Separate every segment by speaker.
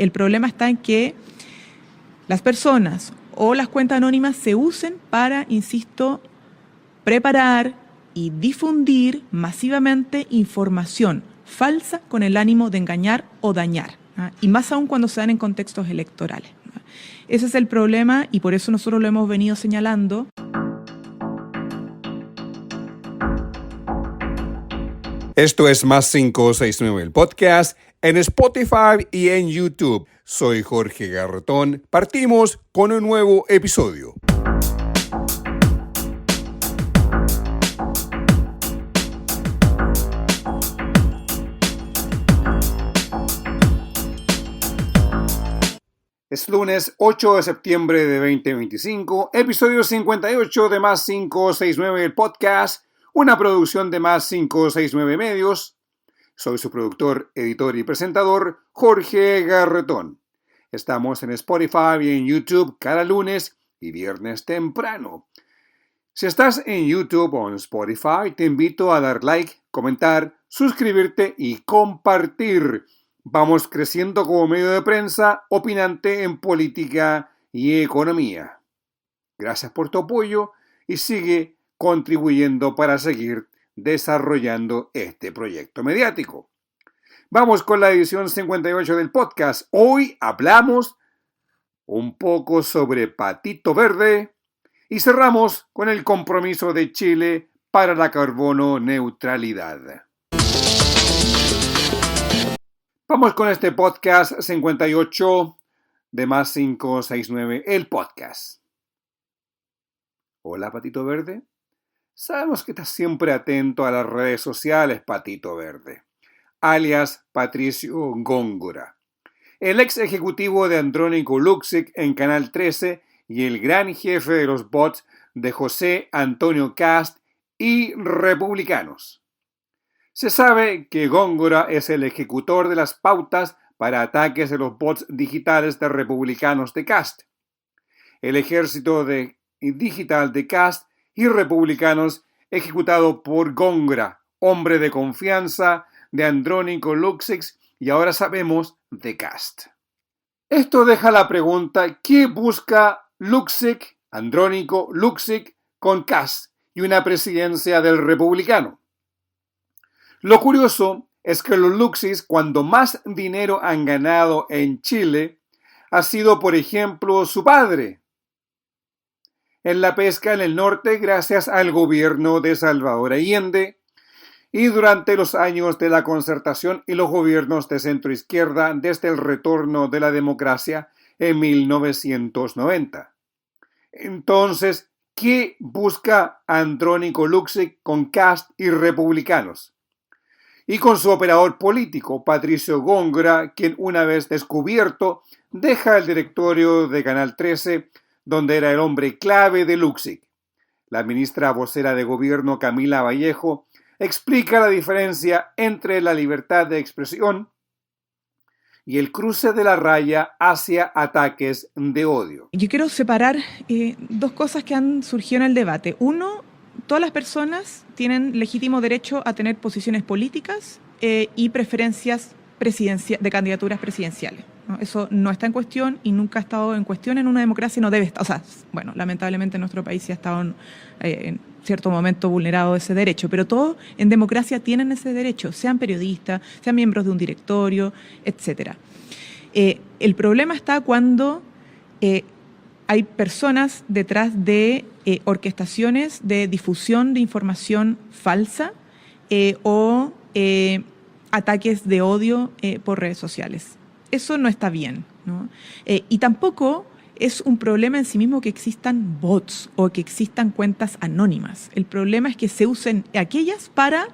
Speaker 1: El problema está en que las personas o las cuentas anónimas se usen para, insisto, preparar y difundir masivamente información falsa con el ánimo de engañar o dañar, y más aún cuando se dan en contextos electorales. Ese es el problema y por eso nosotros lo hemos venido señalando.
Speaker 2: Esto es Más 569, el podcast, en Spotify y en YouTube. Soy Jorge Garretón. Partimos con un nuevo episodio. Es lunes 8 de septiembre de 2025, episodio 58 de Más 569, el podcast, una producción de Más 569 Medios. Soy su productor, editor y presentador, Jorge Garretón. Estamos en Spotify y en YouTube cada lunes y viernes temprano. Si estás en YouTube o en Spotify, te invito a dar like, comentar, suscribirte y compartir. Vamos creciendo como medio de prensa opinante en política y economía. Gracias por tu apoyo y sigue contribuyendo para seguir desarrollando este proyecto mediático. Vamos con la edición 58 del podcast. Hoy hablamos un poco sobre Patito Verde y cerramos con el compromiso de Chile para la carbono neutralidad. Vamos con este podcast 58 de Más 569, el podcast. Hola, Patito Verde. Sabemos que estás siempre atento a las redes sociales, Patito Verde, alias Patricio Góngora, el ex ejecutivo de Andrónico Luksic en Canal 13 y el gran jefe de los bots de José Antonio Kast y republicanos. Se sabe que Góngora es el ejecutor de las pautas para ataques de los bots digitales de republicanos de Kast. El ejército digital de Kast y republicanos ejecutado por Góngora, hombre de confianza de Andrónico Luksic y ahora sabemos de Kast. Esto deja la pregunta: ¿qué busca Luksic, Andrónico Luksic, con Kast y una presidencia del republicano? Lo curioso es que los Luksic, cuando más dinero han ganado en Chile, ha sido, por ejemplo, su padre, en la pesca en el norte gracias al gobierno de Salvador Allende y durante los años de la Concertación y los gobiernos de centroizquierda desde el retorno de la democracia en 1990. Entonces, ¿qué busca Andrónico Luksic con Kast y republicanos? Y con su operador político, Patricio Góngora, quien una vez descubierto, deja el directorio de Canal 13, donde era el hombre clave de Luksic. La ministra vocera de gobierno, Camila Vallejo, explica la diferencia entre la libertad de expresión y el cruce de la raya hacia ataques de odio.
Speaker 1: Yo quiero separar dos cosas que han surgido en el debate. Uno, todas las personas tienen legítimo derecho a tener posiciones políticas y preferencias de candidaturas presidenciales, ¿no? Eso no está en cuestión y nunca ha estado en cuestión en una democracia y no debe estar. O sea, bueno, lamentablemente en nuestro país sí ha estado en cierto momento vulnerado ese derecho, pero todos en democracia tienen ese derecho, sean periodistas, sean miembros de un directorio, etc. El problema está cuando hay personas detrás de orquestaciones de difusión de información falsa o ataques de odio por redes sociales. Eso no está bien, ¿no? Y tampoco es un problema en sí mismo que existan bots o que existan cuentas anónimas. El problema es que se usen aquellas para,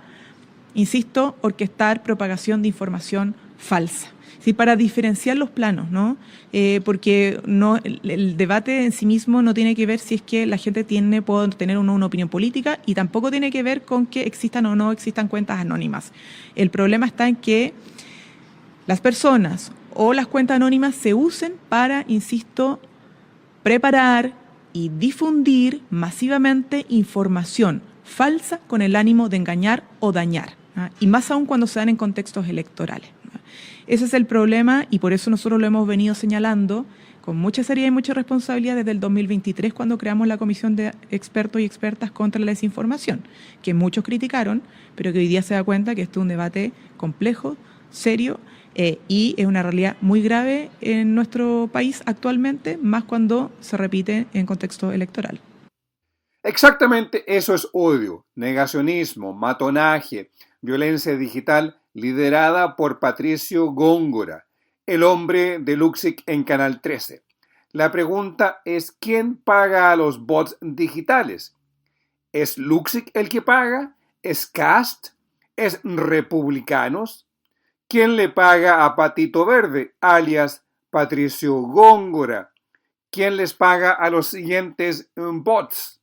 Speaker 1: insisto, orquestar propagación de información falsa. Sí, para diferenciar los planos, ¿no? Porque no, el debate en sí mismo no tiene que ver si es que la gente puede tener o no una opinión política y tampoco tiene que ver con que existan o no existan cuentas anónimas. El problema está en que las personas o las cuentas anónimas se usen para, insisto, preparar y difundir masivamente información falsa con el ánimo de engañar o dañar, ¿no? Y más aún cuando se dan en contextos electorales. Ese es el problema y por eso nosotros lo hemos venido señalando con mucha seriedad y mucha responsabilidad desde el 2023 cuando creamos la Comisión de Expertos y Expertas contra la Desinformación, que muchos criticaron, pero que hoy día se da cuenta que esto es un debate complejo, serio, y es una realidad muy grave en nuestro país actualmente, más cuando se repite en contexto electoral.
Speaker 2: Exactamente eso es odio, negacionismo, matonaje, violencia digital liderada por Patricio Góngora, el hombre de Luxic en Canal 13. La pregunta es, ¿quién paga a los bots digitales? ¿Es Luxic el que paga? ¿Es Cast? ¿Es Republicanos? ¿Quién le paga a Patito Verde, alias Patricio Góngora? ¿Quién les paga a los siguientes bots?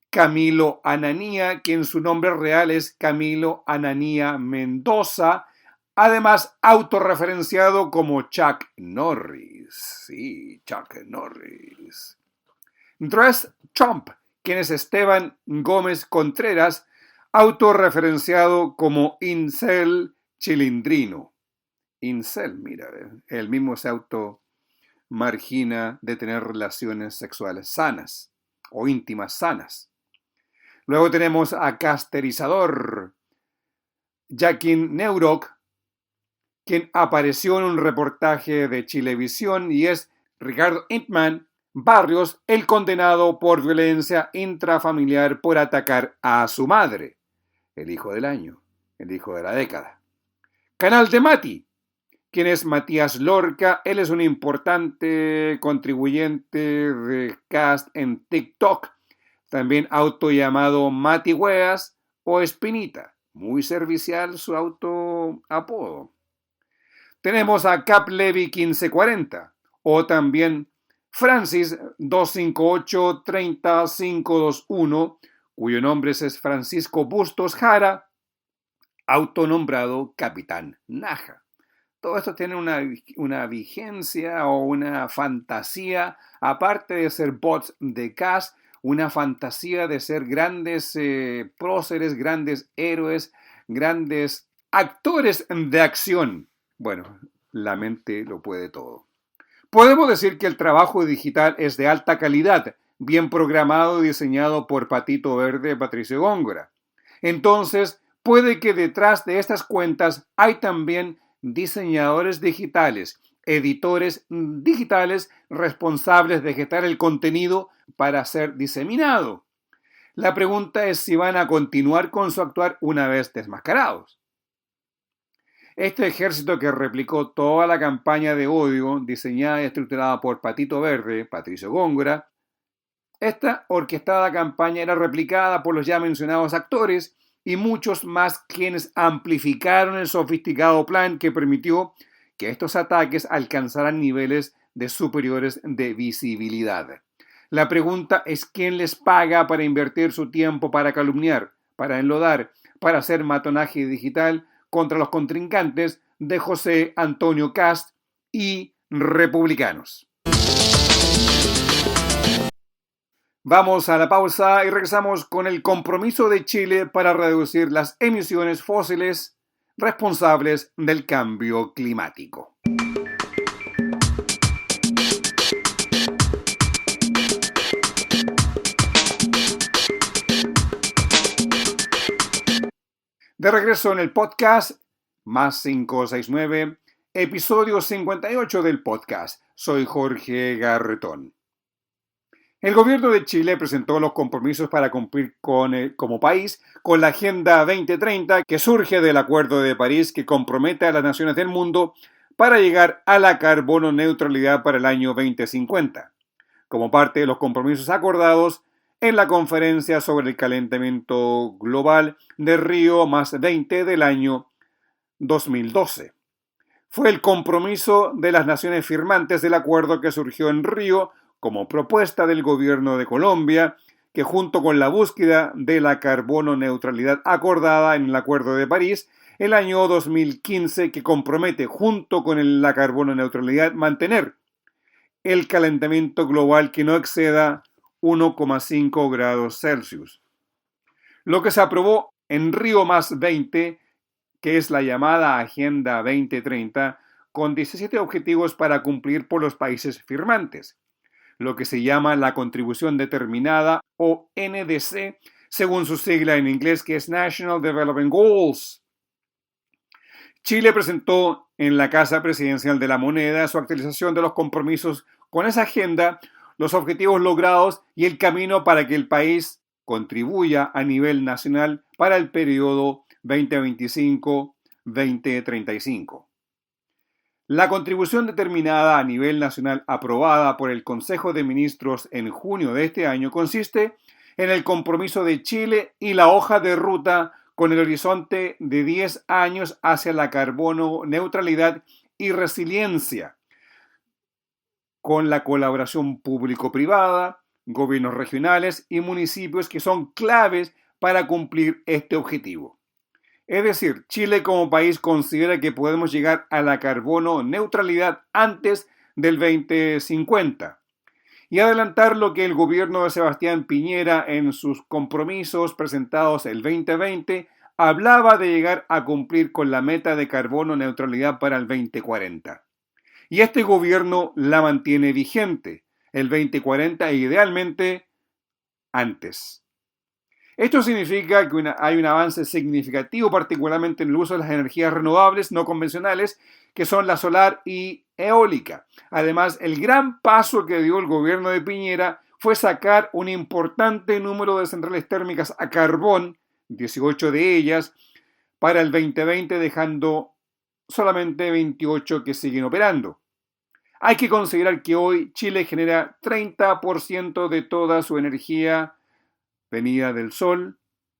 Speaker 2: Camilo Ananía, quien su nombre real es Camilo Ananía Mendoza, además autorreferenciado como Chuck Norris. Sí, Chuck Norris. Dress Trump, quien es Esteban Gómez Contreras, autorreferenciado como Incel Chilindrino. Incel, mira, él mismo se automargina de tener relaciones sexuales sanas o íntimas sanas. Luego tenemos a Casterizador, Jaquín Neuroc, quien apareció en un reportaje de Chilevisión y es Ricardo Intman Barrios, el condenado por violencia intrafamiliar por atacar a su madre, el hijo del año, el hijo de la década. Canal de Mati, quien es Matías Lorca, él es un importante contribuyente de Cast en TikTok, también autollamado Mati Weas o Espinita, muy servicial su autoapodo. Tenemos a Cap Levi 1540 o también Francis 258-30521, cuyo nombre es Francisco Bustos Jara, autonombrado Capitán Naja. Todo esto tiene una vigencia o una fantasía, aparte de ser bots de Cast, una fantasía de ser grandes próceres, grandes héroes, grandes actores de acción. Bueno, la mente lo puede todo. Podemos decir que el trabajo digital es de alta calidad, bien programado y diseñado por Patito Verde Patricio Góngora. Entonces, puede que detrás de estas cuentas hay también diseñadores digitales, editores digitales responsables de gestar el contenido para ser diseminado. La pregunta es si van a continuar con su actuar una vez desmascarados. Este ejército que replicó toda la campaña de odio diseñada y estructurada por Patito Verde, Patricio Góngora, esta orquestada campaña era replicada por los ya mencionados actores y muchos más quienes amplificaron el sofisticado plan que permitió que estos ataques alcanzaran niveles de superiores de visibilidad. La pregunta es quién les paga para invertir su tiempo para calumniar, para enlodar, para hacer matonaje digital contra los contrincantes de José Antonio Cast y republicanos. Vamos a la pausa y regresamos con el compromiso de Chile para reducir las emisiones fósiles responsables del cambio climático. De regreso en el podcast, más 569, episodio 58 del podcast. Soy Jorge Garretón. El gobierno de Chile presentó los compromisos para cumplir como país con la Agenda 2030 que surge del Acuerdo de París que compromete a las naciones del mundo para llegar a la carbono neutralidad para el año 2050, como parte de los compromisos acordados en la conferencia sobre el calentamiento global de Río +20 del año 2012. Fue el compromiso de las naciones firmantes del acuerdo que surgió en Río como propuesta del gobierno de Colombia, que junto con la búsqueda de la carbono neutralidad acordada en el Acuerdo de París, el año 2015, que compromete junto con la carbono neutralidad mantener el calentamiento global que no exceda 1,5 grados Celsius. Lo que se aprobó en Río +20, que es la llamada Agenda 2030, con 17 objetivos para cumplir por los países firmantes, lo que se llama la contribución determinada o NDC, según su sigla en inglés, que es National Development Goals. Chile presentó en la Casa Presidencial de la Moneda su actualización de los compromisos con esa agenda, los objetivos logrados y el camino para que el país contribuya a nivel nacional para el periodo 2025-2035. La contribución determinada a nivel nacional aprobada por el Consejo de Ministros en junio de este año consiste en el compromiso de Chile y la hoja de ruta con el horizonte de 10 años hacia la carbono neutralidad y resiliencia, con la colaboración público-privada, gobiernos regionales y municipios que son claves para cumplir este objetivo. Es decir, Chile como país considera que podemos llegar a la carbono neutralidad antes del 2050 y adelantar lo que el gobierno de Sebastián Piñera en sus compromisos presentados el 2020 hablaba de llegar a cumplir con la meta de carbono neutralidad para el 2040. Y este gobierno la mantiene vigente, el 2040 e idealmente antes. Esto significa que hay un avance significativo, particularmente en el uso de las energías renovables no convencionales, que son la solar y eólica. Además, el gran paso que dio el gobierno de Piñera fue sacar un importante número de centrales térmicas a carbón, 18 de ellas, para el 2020, dejando solamente 28 que siguen operando. Hay que considerar que hoy Chile genera 30% de toda su energía venida del sol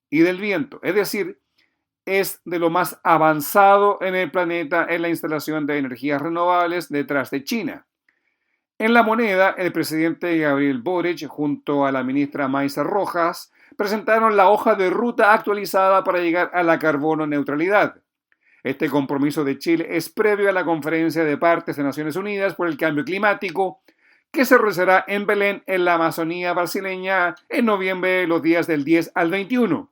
Speaker 2: y del viento. Es decir, es de lo más avanzado en el planeta en la instalación de energías renovables detrás de China. En La Moneda, el presidente Gabriel Boric junto a la ministra Maysa Rojas presentaron la hoja de ruta actualizada para llegar a la carbono neutralidad. Este compromiso de Chile es previo a la Conferencia de Partes de Naciones Unidas por el Cambio Climático, que se realizará en Belén, en la Amazonía brasileña, en noviembre, los días del 10 al 21.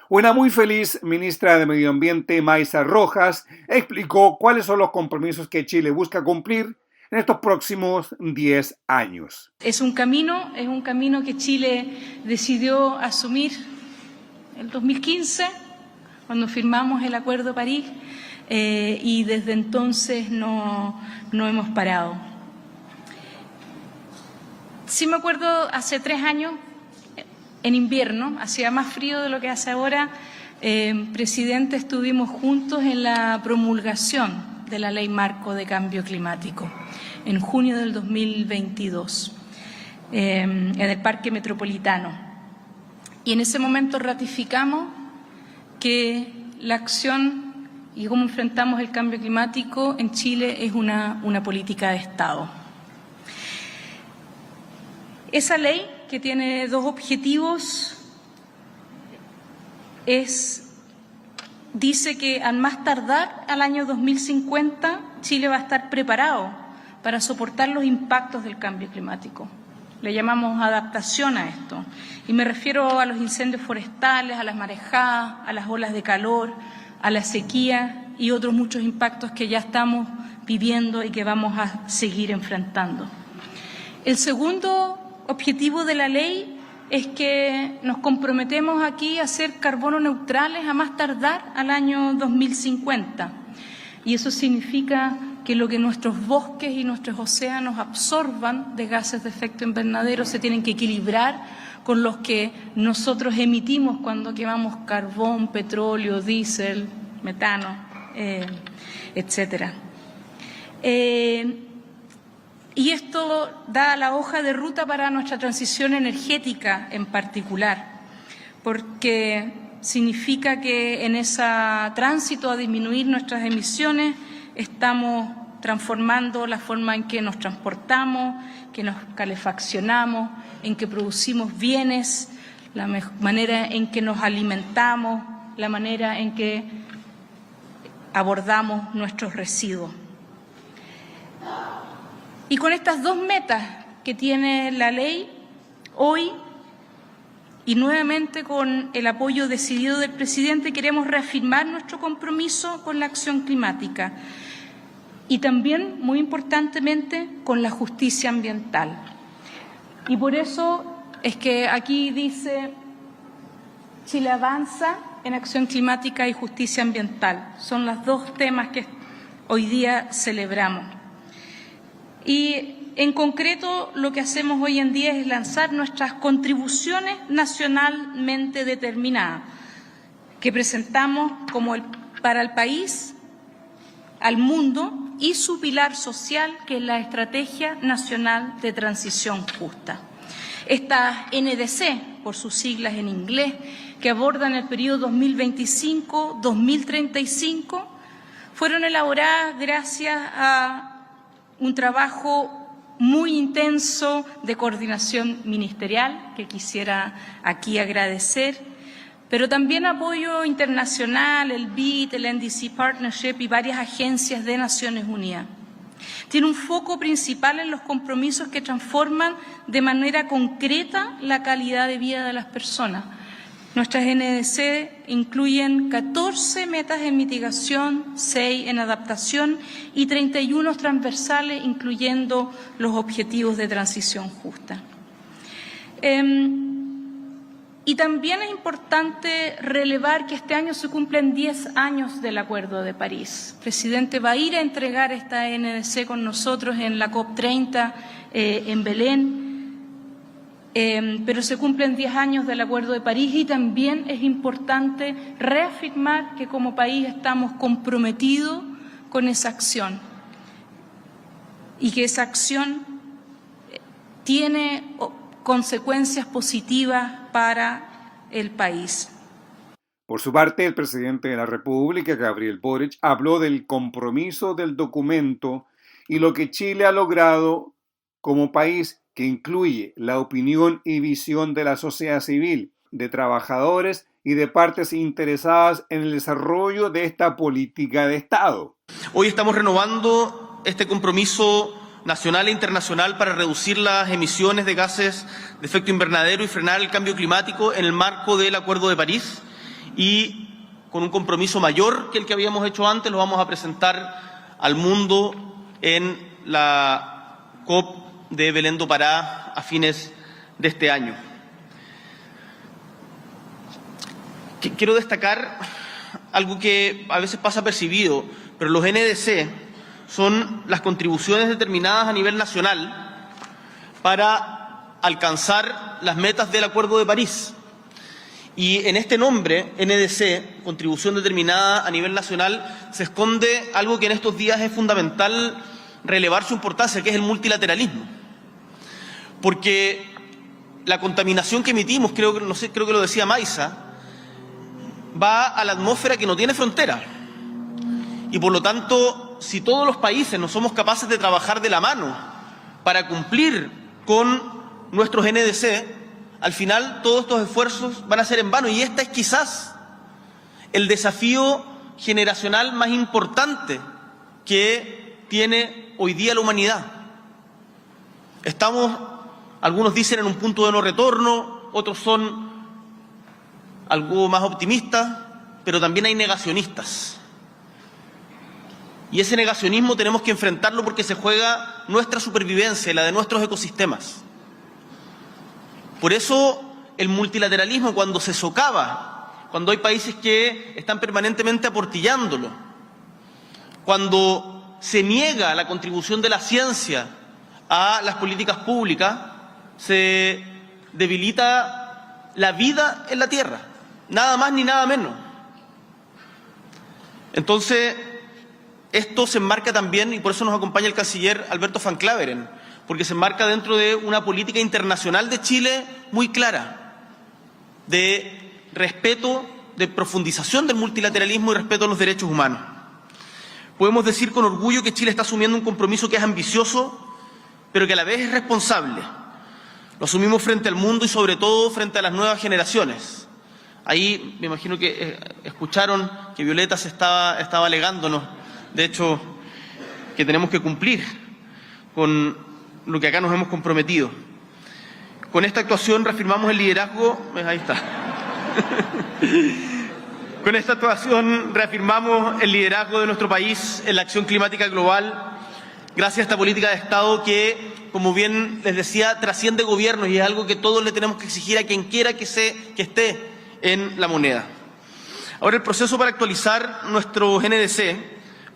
Speaker 2: Una muy feliz ministra de Medio Ambiente, Maysa Rojas, explicó cuáles son los compromisos que Chile busca cumplir en estos próximos 10 años.
Speaker 3: Es un camino que Chile decidió asumir en el 2015, cuando firmamos el Acuerdo de París, y desde entonces no hemos parado. Sí me acuerdo hace 3 años, en invierno, hacía más frío de lo que hace ahora, presidente, estuvimos juntos en la promulgación de la Ley Marco de Cambio Climático, en junio del 2022, en el Parque Metropolitano. Y en ese momento ratificamos que la acción y cómo enfrentamos el cambio climático en Chile es una política de Estado. Esa ley, que tiene 2 objetivos, dice que al más tardar al año 2050 Chile va a estar preparado para soportar los impactos del cambio climático. Le llamamos adaptación a esto. Y me refiero a los incendios forestales, a las marejadas, a las olas de calor, a la sequía y otros muchos impactos que ya estamos viviendo y que vamos a seguir enfrentando. El segundo objetivo de la ley es que nos comprometemos aquí a ser carbono neutrales a más tardar al año 2050. Y eso significa que lo que nuestros bosques y nuestros océanos absorban de gases de efecto invernadero se tienen que equilibrar con los que nosotros emitimos cuando quemamos carbón, petróleo, diésel, metano, etcétera. Y esto da la hoja de ruta para nuestra transición energética en particular, porque significa que en ese tránsito a disminuir nuestras emisiones estamos transformando la forma en que nos transportamos, que nos calefaccionamos, en que producimos bienes, la manera en que nos alimentamos, la manera en que abordamos nuestros residuos. Y con estas 2 metas que tiene la ley, hoy y nuevamente con el apoyo decidido del presidente queremos reafirmar nuestro compromiso con la acción climática y también, muy importantemente, con la justicia ambiental. Y por eso es que aquí dice Chile avanza en acción climática y justicia ambiental. Son los dos temas que hoy día celebramos. Y en concreto lo que hacemos hoy en día es lanzar nuestras contribuciones nacionalmente determinadas que presentamos para el país, al mundo y su pilar social, que es la Estrategia Nacional de Transición Justa. Estas NDC, por sus siglas en inglés, que abordan el periodo 2025-2035, fueron elaboradas gracias a un trabajo muy intenso de coordinación ministerial, que quisiera aquí agradecer, pero también apoyo internacional, el BID, el NDC Partnership y varias agencias de Naciones Unidas. Tiene un foco principal en los compromisos que transforman de manera concreta la calidad de vida de las personas. Nuestras NDC incluyen 14 metas en mitigación, 6 en adaptación y 31 transversales, incluyendo los objetivos de transición justa. Y también es importante relevar que este año se cumplen 10 años del Acuerdo de París. El presidente va a ir a entregar esta NDC con nosotros en la COP30 en Belén. Pero se cumplen 10 años del Acuerdo de París y también es importante reafirmar que como país estamos comprometidos con esa acción y que esa acción tiene consecuencias positivas para el país.
Speaker 2: Por su parte, el presidente de la República, Gabriel Boric, habló del compromiso del documento y lo que Chile ha logrado como país, que incluye la opinión y visión de la sociedad civil, de trabajadores y de partes interesadas en el desarrollo de esta política de Estado.
Speaker 4: Hoy estamos renovando este compromiso nacional e internacional para reducir las emisiones de gases de efecto invernadero y frenar el cambio climático en el marco del Acuerdo de París, y con un compromiso mayor que el que habíamos hecho antes lo vamos a presentar al mundo en la COP de Belén do Pará a fines de este año. Quiero destacar algo que a veces pasa percibido, pero los NDC son las contribuciones determinadas a nivel nacional para alcanzar las metas del Acuerdo de París. Y en este nombre, NDC, contribución determinada a nivel nacional, se esconde algo que en estos días es fundamental relevar su importancia, que es el multilateralismo. Porque la contaminación que emitimos, creo que lo decía Maisa, va a la atmósfera que no tiene frontera. Y por lo tanto, si todos los países no somos capaces de trabajar de la mano para cumplir con nuestros NDC, al final todos estos esfuerzos van a ser en vano. Y este es quizás el desafío generacional más importante que tiene hoy día la humanidad. Estamos, algunos dicen, en un punto de no retorno, otros son algo más optimistas, pero también hay negacionistas. Y ese negacionismo tenemos que enfrentarlo porque se juega nuestra supervivencia y la de nuestros ecosistemas. Por eso el multilateralismo, cuando se socava, cuando hay países que están permanentemente aportillándolo, cuando se niega la contribución de la ciencia a las políticas públicas, se debilita la vida en la Tierra, nada más ni nada menos. Entonces, esto se enmarca también, y por eso nos acompaña el canciller Alberto Van Claveren, porque se enmarca dentro de una política internacional de Chile muy clara, de respeto, de profundización del multilateralismo y respeto a los derechos humanos. Podemos decir con orgullo que Chile está asumiendo un compromiso que es ambicioso, pero que a la vez es responsable. Lo asumimos frente al mundo y sobre todo frente a las nuevas generaciones. Ahí me imagino que escucharon que Violeta estaba alegándonos, de hecho, que tenemos que cumplir con lo que acá nos hemos comprometido. Con esta actuación reafirmamos el liderazgo. Ahí está. Con esta actuación reafirmamos el liderazgo de nuestro país en la acción climática global, gracias a esta política de Estado que, como bien les decía, trasciende gobiernos y es algo que todos le tenemos que exigir a quien quiera que esté en la moneda. Ahora, el proceso para actualizar nuestro GNDC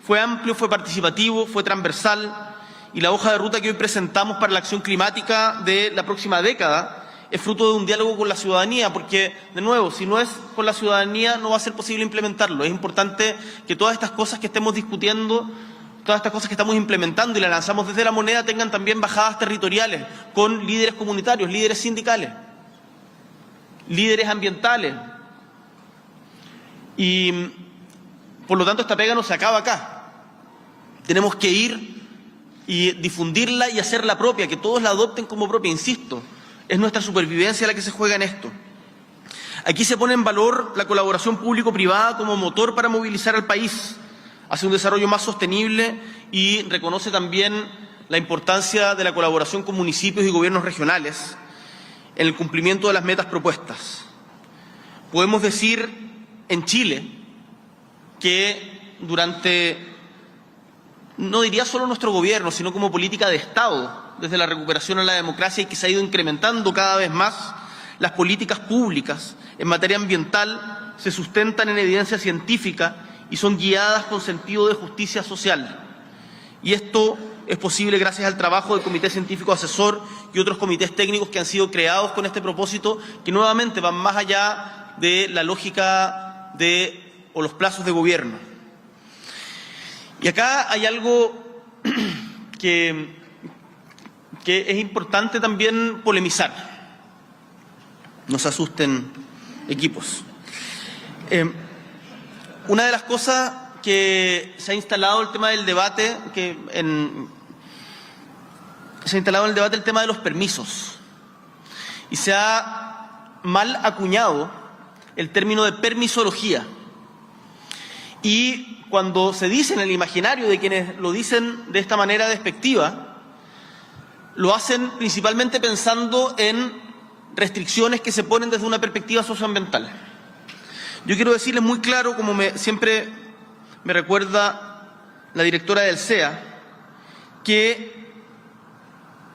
Speaker 4: fue amplio, fue participativo, fue transversal, y la hoja de ruta que hoy presentamos para la acción climática de la próxima década es fruto de un diálogo con la ciudadanía, porque, de nuevo, si no es con la ciudadanía no va a ser posible implementarlo. Es importante que todas estas cosas que estemos discutiendo, todas estas cosas que estamos implementando y las lanzamos desde la moneda, tengan también bajadas territoriales con líderes comunitarios, líderes sindicales, líderes ambientales. Y, por lo tanto, esta pega no se acaba acá. Tenemos que ir y difundirla y hacerla propia, que todos la adopten como propia, insisto. Es nuestra supervivencia la que se juega en esto. Aquí se pone en valor la colaboración público-privada como motor para movilizar al país hacia un desarrollo más sostenible y reconoce también la importancia de la colaboración con municipios y gobiernos regionales en el cumplimiento de las metas propuestas. Podemos decir en Chile que durante, no diría solo nuestro gobierno, sino como política de Estado, desde la recuperación a la democracia y que se ha ido incrementando cada vez más, las políticas públicas en materia ambiental se sustentan en evidencia científica y son guiadas con sentido de justicia social. Y esto es posible gracias al trabajo del Comité Científico Asesor y otros comités técnicos que han sido creados con este propósito, que nuevamente van más allá de la lógica o los plazos de gobierno. Y acá hay algo que es importante también polemizar. No se asusten, equipos. Una de las cosas que se ha instalado el tema del debate, se ha instalado en el debate el tema de los permisos. Y se ha mal acuñado el término de permisología. Y cuando se dice en el imaginario de quienes lo dicen de esta manera despectiva, lo hacen principalmente pensando en restricciones que se ponen desde una perspectiva socioambiental. Yo quiero decirles muy claro, como siempre me recuerda la directora del CEA, que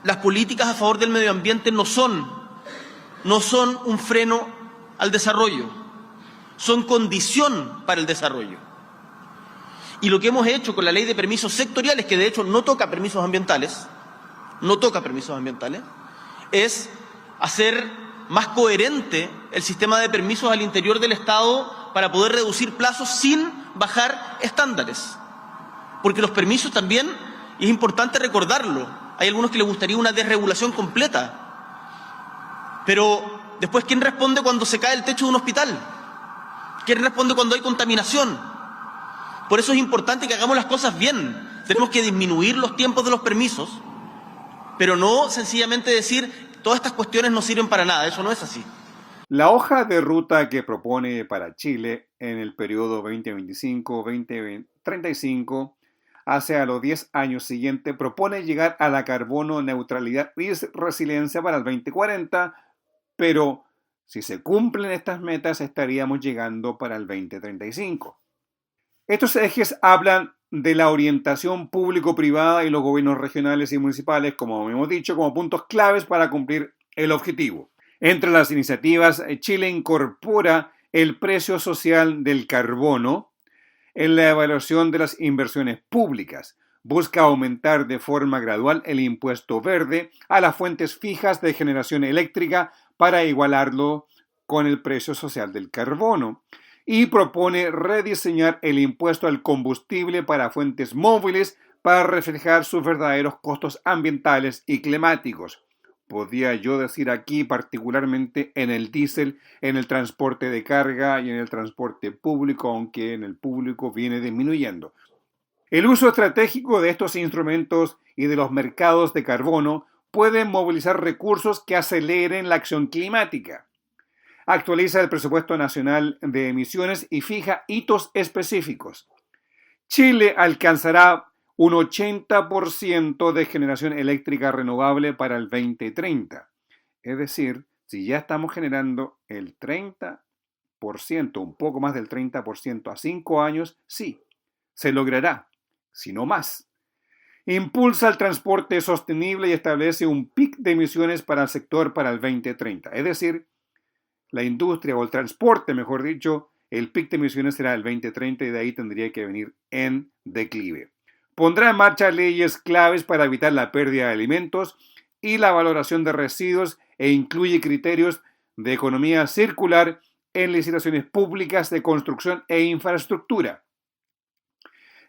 Speaker 4: las políticas a favor del medio ambiente no son un freno al desarrollo, son condición para el desarrollo. Y lo que hemos hecho con la ley de permisos sectoriales, que de hecho no toca permisos ambientales, es hacer más coherente el sistema de permisos al interior del Estado para poder reducir plazos sin bajar estándares. Porque los permisos también, y es importante recordarlo, hay algunos que les gustaría una desregulación completa. Pero después, ¿quién responde cuando se cae el techo de un hospital? ¿Quién responde cuando hay contaminación? Por eso es importante que hagamos las cosas bien. Tenemos que disminuir los tiempos de los permisos, pero no sencillamente decir todas estas cuestiones no sirven para nada. Eso no es así.
Speaker 2: La hoja de ruta que propone para Chile en el periodo 2025-2035 hacia los 10 años siguientes propone llegar a la carbono neutralidad y resiliencia para el 2040, pero si se cumplen estas metas estaríamos llegando para el 2035. Estos ejes hablan de la orientación público-privada y los gobiernos regionales y municipales, como hemos dicho, como puntos claves para cumplir el objetivo. Entre las iniciativas, Chile incorpora el precio social del carbono en la evaluación de las inversiones públicas. Busca aumentar de forma gradual el impuesto verde a las fuentes fijas de generación eléctrica para igualarlo con el precio social del carbono. Y propone rediseñar el impuesto al combustible para fuentes móviles para reflejar sus verdaderos costos ambientales y climáticos. Podría yo decir aquí particularmente en el diésel, en el transporte de carga y en el transporte público, aunque en el público viene disminuyendo. El uso estratégico de estos instrumentos y de los mercados de carbono puede movilizar recursos que aceleren la acción climática. Actualiza el presupuesto nacional de emisiones y fija hitos específicos. Chile alcanzará un 80% de generación eléctrica renovable para el 2030. Es decir, si ya estamos generando el 30%, un poco más del 30% a 5 años, sí, se logrará, si no más. Impulsa el transporte sostenible y establece un pic de emisiones para el sector para el 2030. Es decir, la industria o el transporte, mejor dicho, el pic de emisiones será el 2030 y de ahí tendría que venir en declive. Pondrá en marcha leyes claves para evitar la pérdida de alimentos y la valoración de residuos e incluye criterios de economía circular en licitaciones públicas de construcción e infraestructura.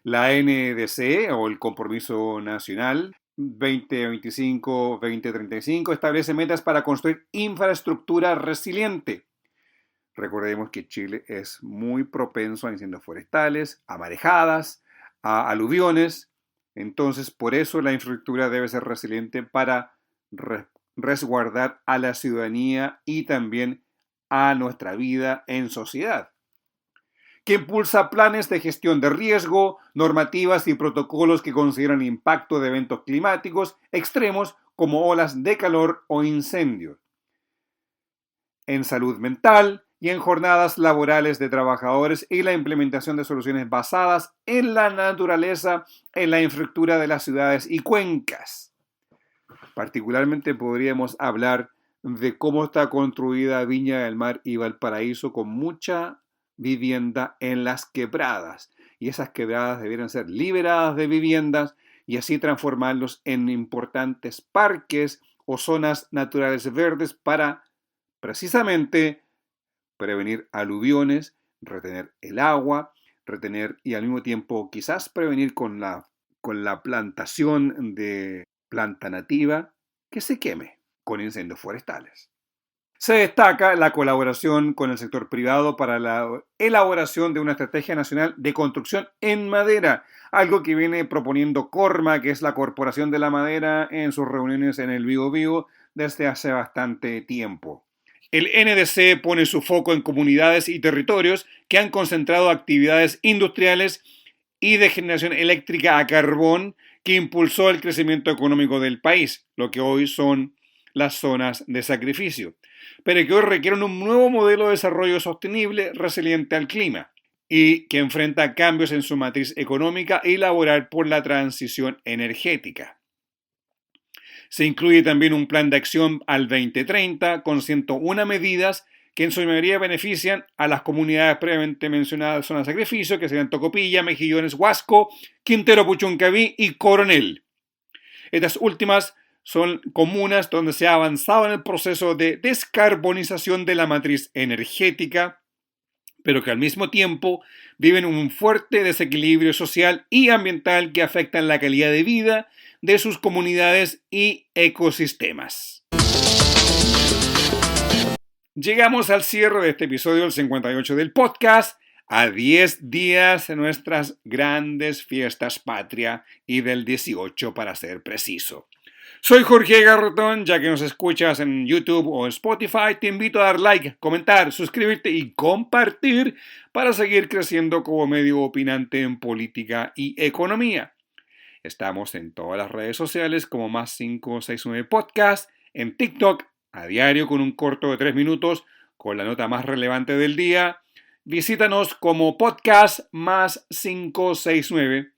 Speaker 2: La NDC o el Compromiso Nacional 2025-2035 establece metas para construir infraestructura resiliente. Recordemos que Chile es muy propenso a incendios forestales, a marejadas, a aluviones. Entonces, por eso la infraestructura debe ser resiliente para resguardar a la ciudadanía y también a nuestra vida en sociedad. Que impulsa planes de gestión de riesgo, normativas y protocolos que consideran el impacto de eventos climáticos extremos como olas de calor o incendios. En salud mental y en jornadas laborales de trabajadores y la implementación de soluciones basadas en la naturaleza en la infraestructura de las ciudades y cuencas. Particularmente podríamos hablar de cómo está construida Viña del Mar y Valparaíso con mucha vivienda en las quebradas. Y esas quebradas debieran ser liberadas de viviendas y así transformarlos en importantes parques o zonas naturales verdes para precisamente prevenir aluviones, retener el agua, retener y al mismo tiempo quizás prevenir con la plantación de planta nativa que se queme con incendios forestales. Se destaca la colaboración con el sector privado para la elaboración de una estrategia nacional de construcción en madera, algo que viene proponiendo Corma, que es la Corporación de la Madera, en sus reuniones en el Biobío desde hace bastante tiempo. El NDC pone su foco en comunidades y territorios que han concentrado actividades industriales y de generación eléctrica a carbón que impulsó el crecimiento económico del país, lo que hoy son las zonas de sacrificio, pero que hoy requieren un nuevo modelo de desarrollo sostenible resiliente al clima y que enfrenta cambios en su matriz económica y laboral por la transición energética. Se incluye también un plan de acción al 2030 con 101 medidas que en su mayoría benefician a las comunidades previamente mencionadas de zona de sacrificio, que serían Tocopilla, Mejillones, Huasco, Quintero Puchuncaví y Coronel. Estas últimas son comunas donde se ha avanzado en el proceso de descarbonización de la matriz energética, pero que al mismo tiempo viven un fuerte desequilibrio social y ambiental que afectan la calidad de vida de sus comunidades y ecosistemas. Llegamos al cierre de este episodio, el 58 del podcast, a 10 días de nuestras grandes fiestas patria y del 18 para ser preciso. Soy Jorge Garretón, ya que nos escuchas en YouTube o Spotify, te invito a dar like, comentar, suscribirte y compartir para seguir creciendo como medio opinante en política y economía. Estamos en todas las redes sociales como +569 Podcast, en TikTok a diario con un corto de 3 minutos con la nota más relevante del día. Visítanos como podcast +569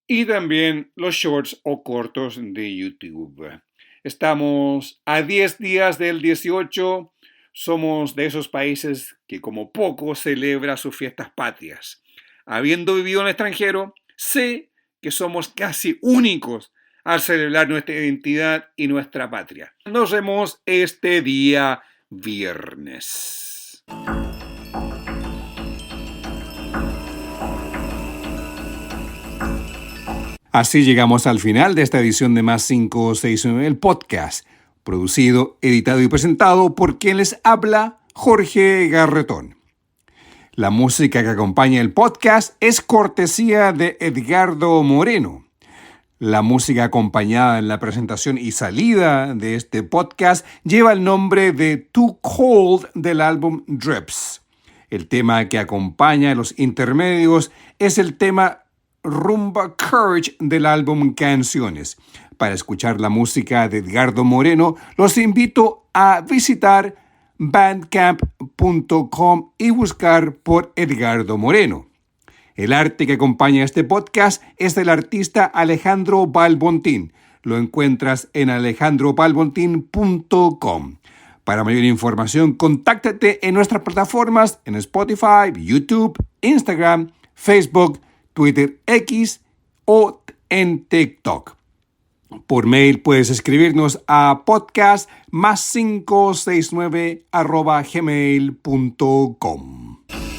Speaker 2: y también los shorts o cortos de YouTube. Estamos a 10 días del 18. Somos de esos países que como poco celebra sus fiestas patrias. Habiendo vivido en el extranjero, sé que somos casi únicos al celebrar nuestra identidad y nuestra patria. Nos vemos este día viernes. Así llegamos al final de esta edición de +569, el podcast, producido, editado y presentado por quien les habla, Jorge Garretón. La música que acompaña el podcast es cortesía de Edgardo Moreno. La música acompañada en la presentación y salida de este podcast lleva el nombre de Too Cold del álbum Drips. El tema que acompaña los intermedios es el tema Rumba Courage del álbum Canciones. Para escuchar la música de Edgardo Moreno, los invito a visitar bandcamp.com y buscar por Edgardo Moreno. El arte que acompaña este podcast es del artista Alejandro Balbontín. Lo encuentras en alejandrobalbontin.com. Para mayor información, contáctate en nuestras plataformas en Spotify, YouTube, Instagram, Facebook, Twitter X o en TikTok. Por mail puedes escribirnos a podcast+569@gmail.com.